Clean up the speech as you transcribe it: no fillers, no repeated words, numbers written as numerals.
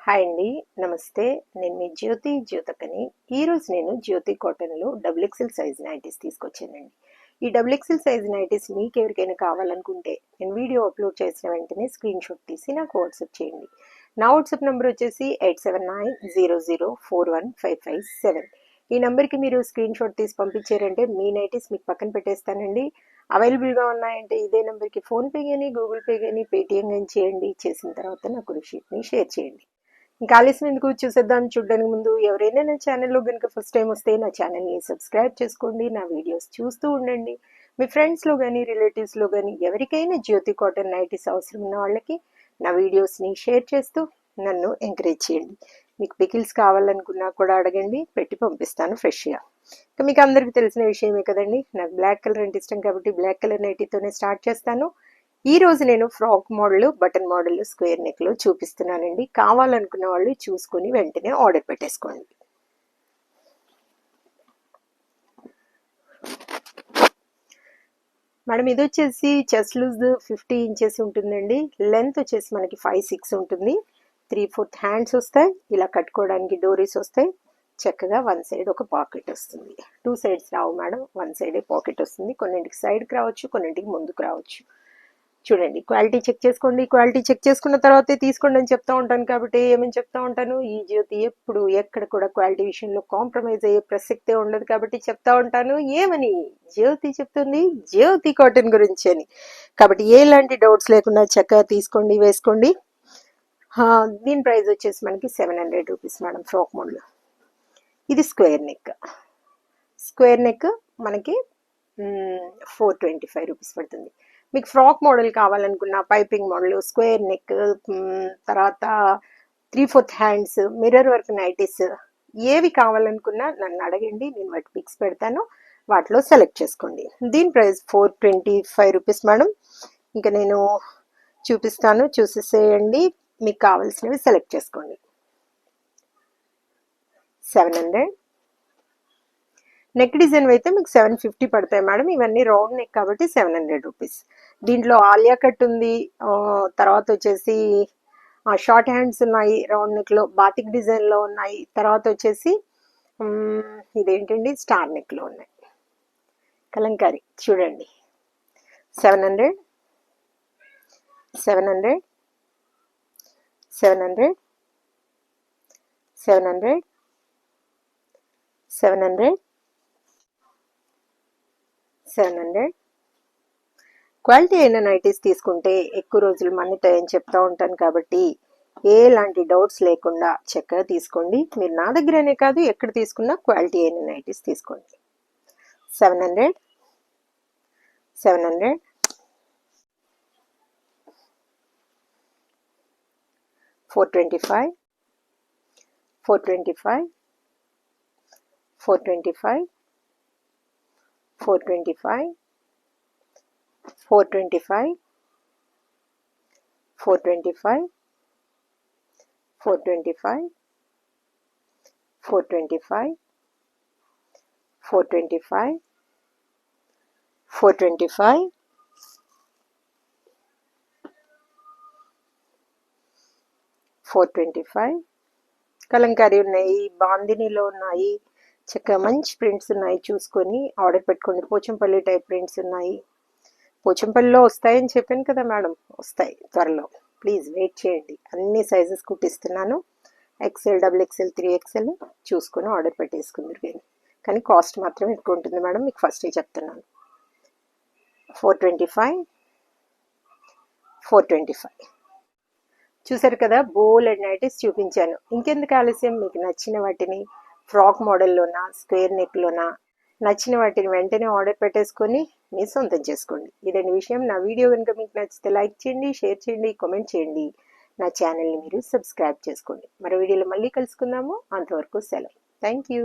Hi అండి, నమస్తే. నేను మీ జ్యోతకని. ఈరోజు నేను జ్యోతి కాటన్లో డబుల్ ఎక్సెల్ సైజ్ నైటీస్ తీసుకొచ్చానండి. ఈ డబుల్ ఎక్సెల్ సైజ్ నైటీస్ మీకు ఎవరికైనా కావాలనుకుంటే నేను వీడియో అప్లోడ్ చేసిన వెంటనే స్క్రీన్ షాట్ తీసి నాకు వాట్సాప్ చేయండి. నా వాట్సాప్ నెంబర్ వచ్చేసి 8790041557. ఈ నెంబర్కి మీరు స్క్రీన్ షాట్ తీసి పంపించారంటే మీ నైటీస్ మీకు పక్కన పెట్టేస్తానండి. అవైలబుల్గా ఉన్నాయంటే ఇదే నెంబర్కి ఫోన్పే కానీ గూగుల్ పే కానీ పేటిఎం కానీ చేయండి. చేసిన తర్వాత నాకు రిసీప్ట్ని షేర్ చేయండి. ఇంకా ఆలస్యం ఎందుకు, చూసేద్దాం. చూడడానికి ముందు ఎవరైనా నా ఛానల్లో కనుక ఫస్ట్ టైం వస్తే నా ఛానల్ని సబ్స్క్రైబ్ చేసుకోండి. నా వీడియోస్ చూస్తూ ఉండండి. మీ ఫ్రెండ్స్లో కానీ రిలేటివ్స్లో కానీ ఎవరికైనా జ్యోతి కాటన్ నైటీస్ అవసరం ఉన్న వాళ్ళకి నా వీడియోస్ని షేర్ చేస్తూ నన్ను ఎంకరేజ్ చేయండి. మీకు పికిల్స్ కావాలనుకున్నా కూడా అడగండి, పెట్టి పంపిస్తాను ఫ్రెష్గా. ఇంకా మీకు అందరికీ తెలిసిన విషయమే కదండి, నాకు బ్లాక్ కలర్ అంటే ఇష్టం కాబట్టి బ్లాక్ కలర్ నైటీతోనే స్టార్ట్ చేస్తాను. ఈ రోజు నేను frock model, button model, square నెక్లో చూపిస్తున్నానండి. కావాలనుకున్న వాళ్ళు చూసుకొని వెంటనే ఆర్డర్ పెట్టేసుకోండి. మేడం ఇది వచ్చేసి చెస్ట్ లూజ్ 50 ఇంచెస్ ఉంటుందండి. లెంత్ వచ్చేసి మనకి 5-6 ఉంటుంది. 3/4 హ్యాండ్స్ వస్తాయి. ఇలా కట్టుకోవడానికి డోరీస్ వస్తాయి. చక్కగా వన్ సైడ్ ఒక పాకెట్ వస్తుంది. 2 సైడ్స్ రావు మేడం, వన్ సైడే పాకెట్ వస్తుంది. కొన్నింటికి సైడ్కి రావచ్చు, కొన్నింటికి ముందుకు రావచ్చు. చూడండి, క్వాలిటీ చెక్ చేసుకోండి. క్వాలిటీ చెక్ చేసుకున్న తర్వాతే తీసుకోండి అని చెప్తా ఉంటాను. కాబట్టి ఏమని చెప్తా ఉంటాను, ఈ జ్యోతి ఎప్పుడు ఎక్కడ కూడా క్వాలిటీ విషయంలో కాంప్రమైజ్ అయ్యే ప్రసక్తే ఉండదు. కాబట్టి చెప్తా ఉంటాను ఏమని, జ్యోతి చెప్తుంది జ్యోతి కాటన్ గురించి అని. కాబట్టి ఎలాంటి డౌట్స్ లేకుండా చక్కగా తీసుకోండి, వేసుకోండి. దీని ప్రైస్ వచ్చేసి మనకి 700 రూపీస్ మేడం. ఫ్రాక్ మోడల్ ఇది స్క్వేర్ నెక్. స్క్వేర్ నెక్ మనకి 425 రూపీస్ పడుతుంది. మీకు ఫ్రాక్ మోడల్ కావాలనుకున్న పైపింగ్ మోడల్, స్క్వేర్ నెక్, తర్వాత 3/4 హ్యాండ్స్, మిర్రర్ వర్క్ నైటీస్ ఏవి కావాలనుకున్నా నన్ను అడగండి, నేను వాటి పిక్స్ పెడతాను. వాటిలో సెలెక్ట్ చేసుకోండి. దీని ప్రైస్ 425 రూపీస్ మేడం. ఇంకా నేను చూపిస్తాను, చూసేసేయండి. మీకు కావాల్సినవి సెలెక్ట్ చేసుకోండి. 700. నెక్ డిజైన్ అయితే మీకు 750 పడతాయి మేడం. ఇవన్నీ రౌండ్ నెక్ కాబట్టి 700 రూపీస్. దీంట్లో ఆలియా కట్ ఉంది, తర్వాత వచ్చేసి షార్ట్ హ్యాండ్స్ ఉన్నాయి, రౌండ్ నెక్లో బాతిక్ డిజైన్లో ఉన్నాయి, తర్వాత వచ్చేసి ఇదేంటండి స్టార్ నెక్లో ఉన్నాయి. కలంకారీ చూడండి. 700, 700, 700, 700, 700, 700. క్వాలిటీ అయిన నైటీస్ తీసుకుంటే ఎక్కువ రోజులు మన్నుతాయని చెప్తా ఉంటాను. కాబట్టి ఎలాంటి డౌట్స్ లేకుండా చక్కగా తీసుకోండి. మీరు నా దగ్గరనే కాదు, ఎక్కడ తీసుకున్నా క్వాలిటీ అయిన నైటీస్ తీసుకోండి. 700, 700, 425, 425, 425, 425, 425, 425, 425, 425, 425, 425, 425. కలంకారీ ఉన్నాయి, బాందినీలో ఉన్నాయి, చక్కగా మంచి ప్రింట్స్ ఉన్నాయి. చూసుకొని ఆర్డర్ పెట్టుకోండి. పోచంపల్లి టైప్ ప్రింట్స్ ఉన్నాయి. పోచంపల్లిలో వస్తాయని చెప్పాను కదా మేడం, వస్తాయి త్వరలో. ప్లీజ్ వెయిట్ చేయండి. అన్ని సైజెస్ కుట్టిస్తున్నాను. ఎక్సెల్, డబుల్ ఎక్సెల్, 3XL చూసుకొని ఆర్డర్ పెట్టేసుకుందరు. కానీ కాస్ట్ మాత్రం ఎక్కువ ఉంటుంది మేడం, మీకు ఫస్టే చెప్తున్నాను. 425, 425. చూసారు కదా, బోల్ అండ్ నైటీస్ చూపించాను. ఇంకెందుకు ఆలస్యం, మీకు నచ్చిన వాటిని ఫ్రాక్ మోడల్లోనా, స్క్వేర్ నెక్లోనా నచ్చిన వాటిని వెంటనే ఆర్డర్ పెట్టేసుకొని మీ సొంతం చేసుకోండి. ఇదండి విషయం. నా వీడియో కనుక మీకు నచ్చితే లైక్ చేయండి, షేర్ చేయండి, కామెంట్ చేయండి. నా ఛానల్ని మీరు సబ్స్క్రైబ్ చేసుకోండి. మరో వీడియోలో మళ్ళీ కలుసుకుందాము. అంతవరకు సెలవు. Thank you.